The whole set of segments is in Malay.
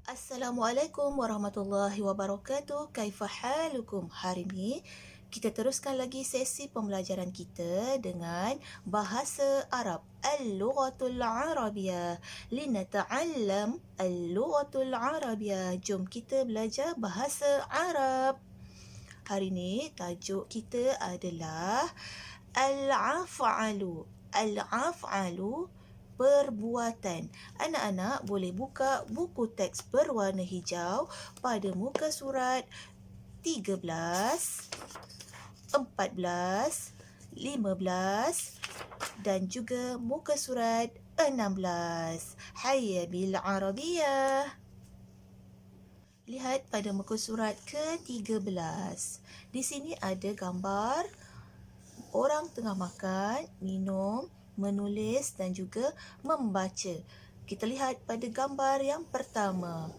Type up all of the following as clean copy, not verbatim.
Assalamualaikum warahmatullahi wabarakatuh. Kaifa halukum? Hari ini kita teruskan lagi sesi pembelajaran kita dengan bahasa Arab. Al-lughatul Arabiyyah. Linata'allam al-lughatul Arabiyyah. Jom kita belajar bahasa Arab. Hari ini tajuk kita adalah al-af'alu. Al-af'alu, perbuatan. Anak-anak boleh buka buku teks berwarna hijau pada muka surat 13, 14, 15 dan juga muka surat 16. Hayya bil Arabiyyah. Lihat pada muka surat ke-13. Di sini ada gambar orang tengah makan, minum, menulis dan juga membaca. Kita lihat pada gambar yang pertama.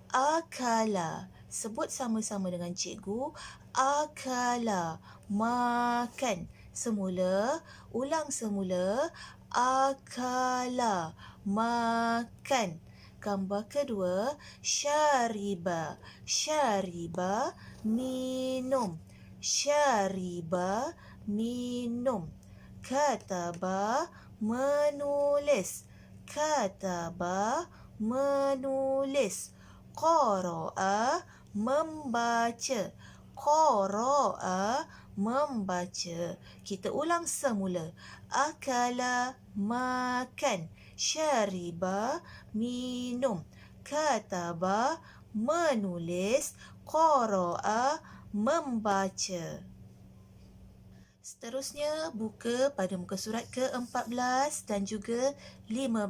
Akala. Sebut sama-sama dengan cikgu. Akala. Makan. Semula. Ulang semula. Akala. Makan. Gambar kedua. Syariba. Syariba. Minum. Syariba. Minum. Kataba, menulis. Kataba, menulis. Qara'a, membaca. Qara'a, membaca. Kita ulang semula. Akala, makan. Syariba, minum. Kataba, menulis. Qara'a, membaca. Seterusnya, buka pada muka surat ke-14 dan juga 15.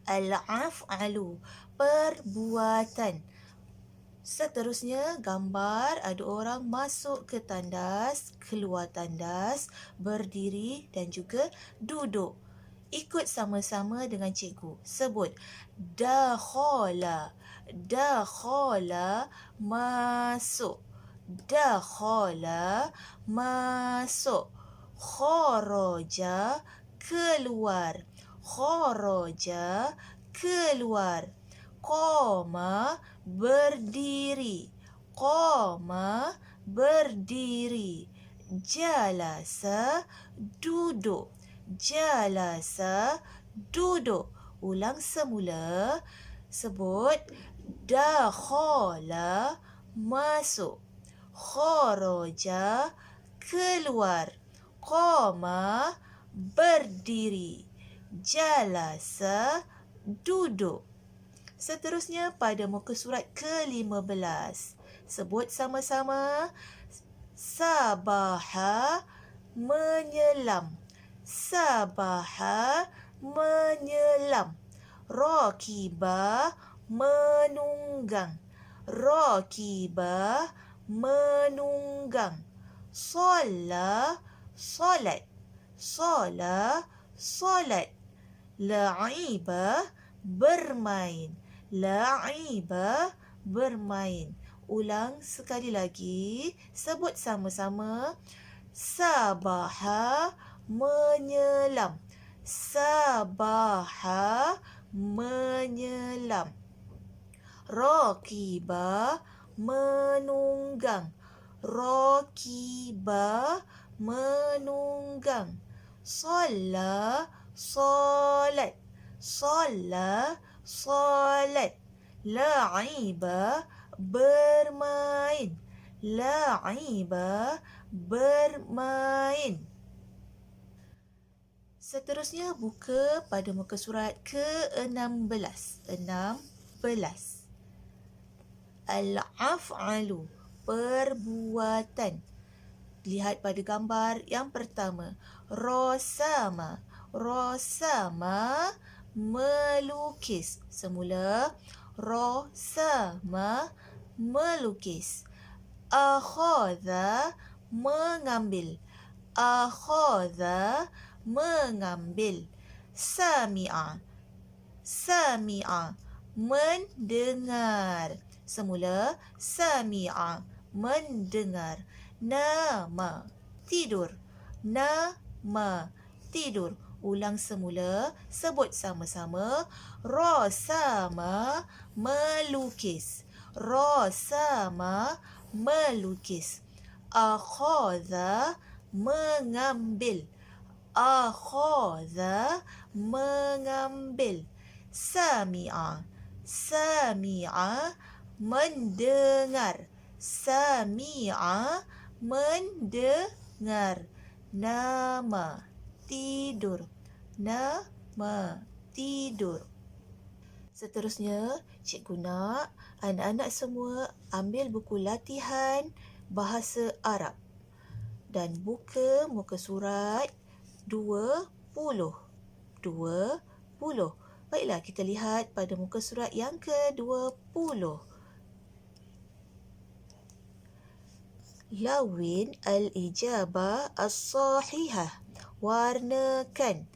Al-af'alu, perbuatan. Seterusnya, gambar ada orang masuk ke tandas, keluar tandas, berdiri dan juga duduk. Ikut sama-sama dengan cikgu. Sebut. Dakhala. Dakhala, masuk. Dakhala, masuk. Kharaja, keluar. Kharaja, keluar. Qama, berdiri. Qama, berdiri. Jalasa, duduk. Jalasa, duduk. Ulang semula. Sebut. Dakhala, masuk. Kharaja, keluar. Qama, berdiri. Jalasa, duduk. Seterusnya pada muka surat ke-15. Sebut sama-sama. Sabaha, menyelam. Sabaha, menyelam. Rakiba, menunggang. Rakiba, menunggang. Sola, solat. Sola, solat. La'iba, bermain. La'iba, bermain. Ulang sekali lagi. Sebut sama-sama. Sabaha, menyelam. Sabaha, menyelam. Rakiba, menunggang. Rakiba, menunggang. Sola, solat. Sola, solat. La'iba, bermain. La'iba, bermain. Seterusnya, buka pada muka surat ke-16. 16. Al-af'alu, perbuatan. Lihat pada gambar yang pertama. Rasama. Rasama, melukis. Semula. Rasama, melukis. Akhadha, mengambil. Akhadha, mengambil. Sami'a. Sami'a, mendengar. Semula. Sami'a, mendengar. Nama, tidur. Nama, tidur. Ulang semula, sebut sama-sama. Rasama, melukis. Rasama, melukis. Akhadha, mengambil. Akhadha, mengambil. Sami'a, sami'a, mendengar. Sami'a, mendengar. Nama, tidur. Nama, tidur. Seterusnya, cikgu nak anak-anak semua ambil buku latihan bahasa Arab dan buka muka surat 20. 20. Baiklah, kita lihat pada muka surat yang ke-20. Lawin al-ijabah as-sahihah. Warnakan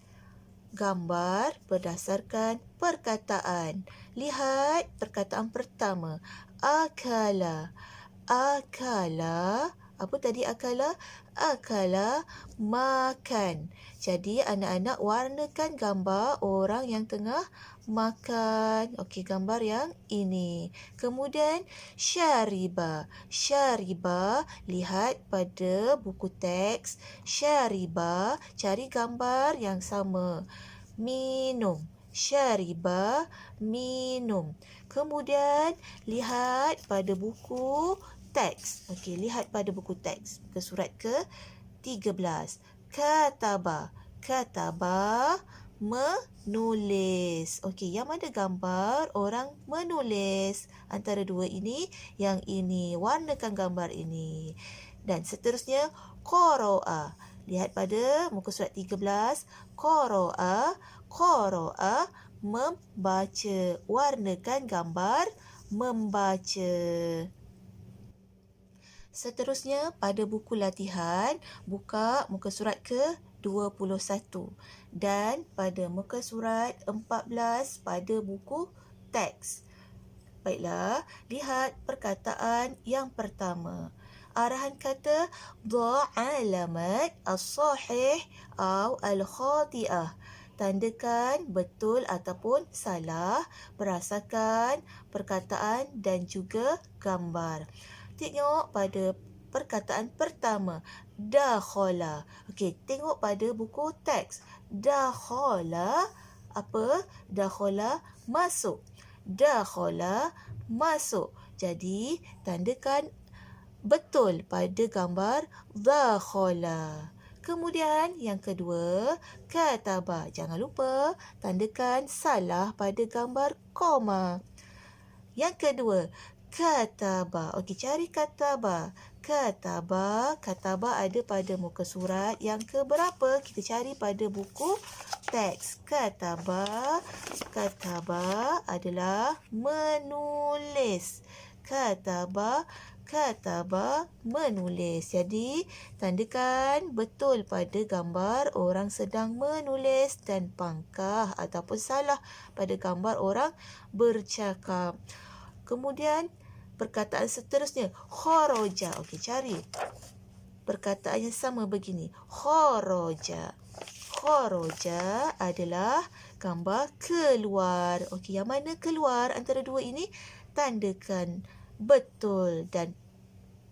gambar berdasarkan perkataan. Lihat perkataan pertama. Akala. Akala. Apa tadi akala? Akala, makan. Jadi anak-anak warnakan gambar orang yang tengah makan. Okey, gambar yang ini. Kemudian syariba. Syariba, lihat pada buku teks. Syariba, cari gambar yang sama. Minum. Syariba, minum. Kemudian lihat pada buku teks. Okey, lihat pada buku teks. Ke surat ke-13. Kataba. Kataba, menulis. Okey, yang mana gambar orang menulis? Antara dua ini, yang ini. Warnakan gambar ini. Dan seterusnya, qara'a. Lihat pada muka surat 13. Qara'a. Qara'a, membaca. Warnakan gambar membaca. Seterusnya, pada buku latihan, buka muka surat ke-21 dan pada muka surat 14 pada buku teks. Baiklah, lihat perkataan yang pertama. Arahan kata dha alamat as-sahih atau al-khati'ah. Tandakan betul ataupun salah berdasarkan perkataan dan juga gambar. Tengok pada perkataan pertama, dakhala. Okey, tengok pada buku teks. Dakhala, apa? Dakhala, masuk. Dakhala, masuk. Jadi, tandakan betul pada gambar dakhala. Kemudian yang kedua, kataba. Jangan lupa tandakan salah pada gambar koma. Yang kedua, kataba. Okey, cari kataba. Kataba. Kataba ada pada muka surat yang keberapa? Kita cari pada buku teks. Kataba. Kataba adalah menulis. Kataba. Kataba, menulis. Jadi, tandakan betul pada gambar orang sedang menulis dan pangkah ataupun salah pada gambar orang bercakap. Kemudian, perkataan seterusnya, kharaja. Okey, cari perkataan yang sama begini. Kharaja. Kharaja adalah gambar keluar. Okey, yang mana keluar antara dua ini? Tandakan betul dan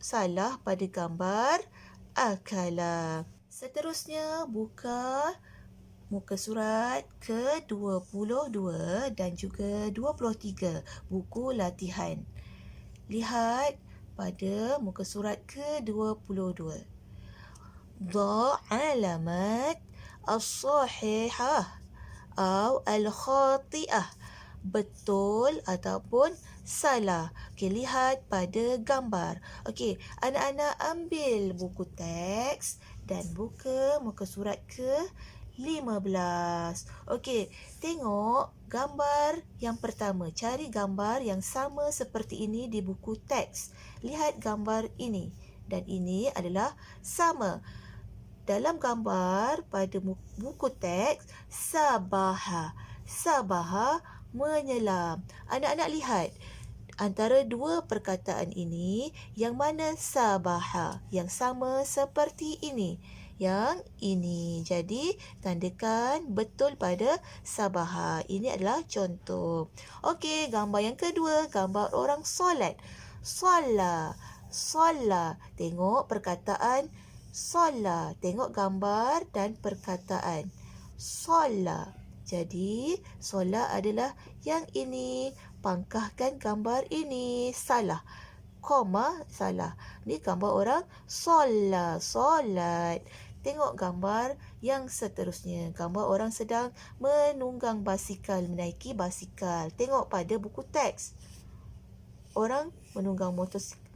salah pada gambar akala. Seterusnya, buka muka surat ke-22 dan juga 23, buku latihan. Lihat pada muka surat ke-22. Dha alamat as-sahihah atau al-khati'ah. Betul ataupun salah. Okey, lihat pada gambar. Okey, anak-anak ambil buku teks dan buka muka surat ke-15. Okey, tengok gambar yang pertama. Cari gambar yang sama seperti ini di buku teks. Lihat gambar ini dan ini adalah sama. Dalam gambar pada buku teks, sabaha. Sabaha, menyelam. Anak-anak lihat antara dua perkataan ini, yang mana sabaha? Yang sama seperti ini. yang ini. Jadi, tandakan betul pada Sabaha. Ini adalah contoh. Okey, gambar yang kedua, gambar orang solat. Solat. Solat. Tengok perkataan solat. Tengok gambar dan perkataan. Solat. Jadi, solat adalah yang ini. Pangkahkan gambar ini. Salah. Koma salah. Ni gambar orang solat. Solat. Tengok gambar yang seterusnya. Gambar orang sedang menunggang basikal, menaiki basikal. Tengok pada buku teks. Orang menunggang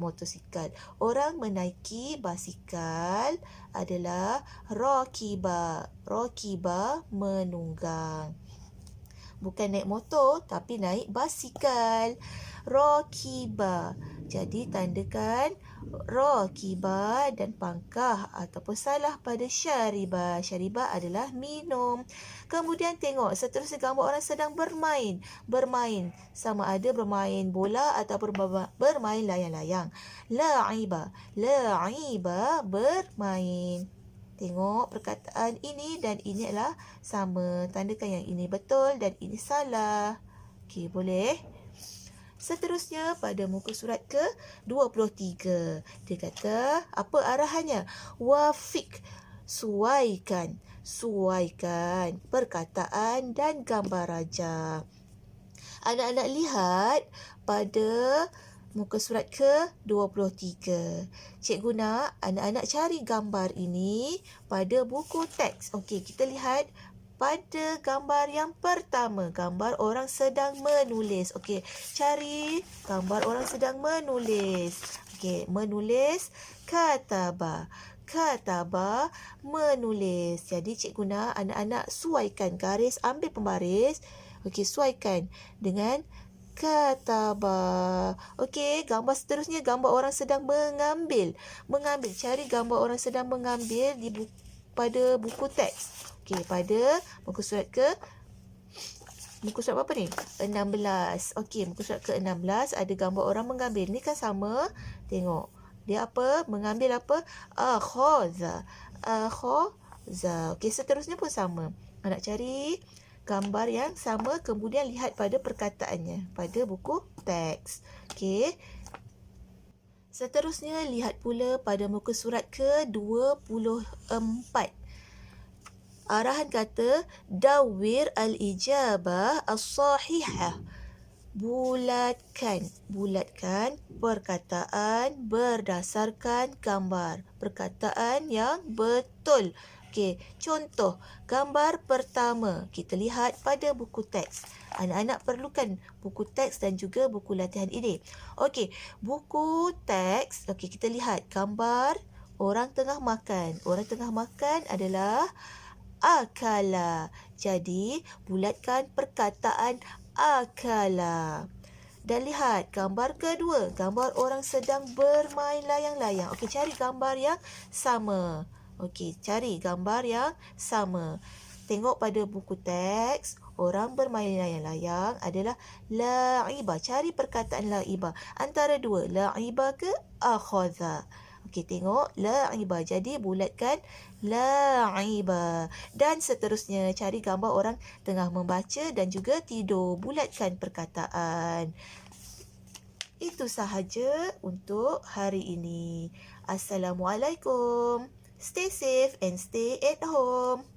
motosikal. Orang menaiki basikal adalah rakiba. Rakiba menunggang. Bukan naik motor tapi naik basikal. Rakiba. Jadi tandakan rakiba dan pangkah ataupun salah pada syariba. Syariba adalah minum. Kemudian tengok seterusnya gambar orang sedang bermain. Bermain sama ada bermain bola ataupun bermain layang-layang. La'iba. La'iba bermain. Tengok perkataan ini dan ini adalah sama. Tandakan yang ini betul dan ini salah. Okey, boleh? Seterusnya pada muka surat ke-23. Dia kata, apa arahannya? Wafiq. Suaikan. Suaikan perkataan dan gambar raja. Anak-anak lihat pada muka surat ke-23. Cikgu nak anak-anak cari gambar ini pada buku teks. Okey, kita lihat pada gambar yang pertama. Gambar orang sedang menulis. Okey, cari gambar orang sedang menulis. Okey, menulis kataba. Kataba menulis. Jadi cikgu nak anak-anak suaikan garis, ambil pembaris. Okey, suaikan dengan kataba. Okey, gambar seterusnya gambar orang sedang mengambil. Mengambil, cari gambar orang sedang mengambil di pada buku teks. Okey, pada muka surat berapa ni? 16. Okey, muka surat ke-16 ada gambar orang mengambil. Ni kan sama. Tengok. Dia apa? Mengambil apa? Akhaza. Akhaza. Okey, seterusnya pun sama. Nak cari gambar yang sama, kemudian lihat pada perkataannya pada buku teks. Okey. Seterusnya lihat pula pada muka surat ke-24. Arahan kata dawir al-ijabah as-sahihah. Bulatkan perkataan berdasarkan gambar. Perkataan yang betul. Okey, contoh gambar pertama kita lihat pada buku teks. Anak-anak perlukan buku teks dan juga buku latihan ini. Okey, buku teks. Okey, kita lihat gambar orang tengah makan. Orang tengah makan adalah akala. Jadi, bulatkan perkataan akala. Dan lihat gambar kedua. Gambar orang sedang bermain layang-layang. Okey, cari gambar yang sama. Okey, cari gambar yang sama. Tengok pada buku teks. Orang bermain layang-layang adalah la'iba. Cari perkataan la'iba. Antara dua. La'iba ke akhadha. Okey, tengok la'iba. Jadi bulatkan la'iba. Dan seterusnya cari gambar orang tengah membaca dan juga tidur. Bulatkan perkataan. Itu sahaja untuk hari ini. Assalamualaikum. Stay safe and stay at home.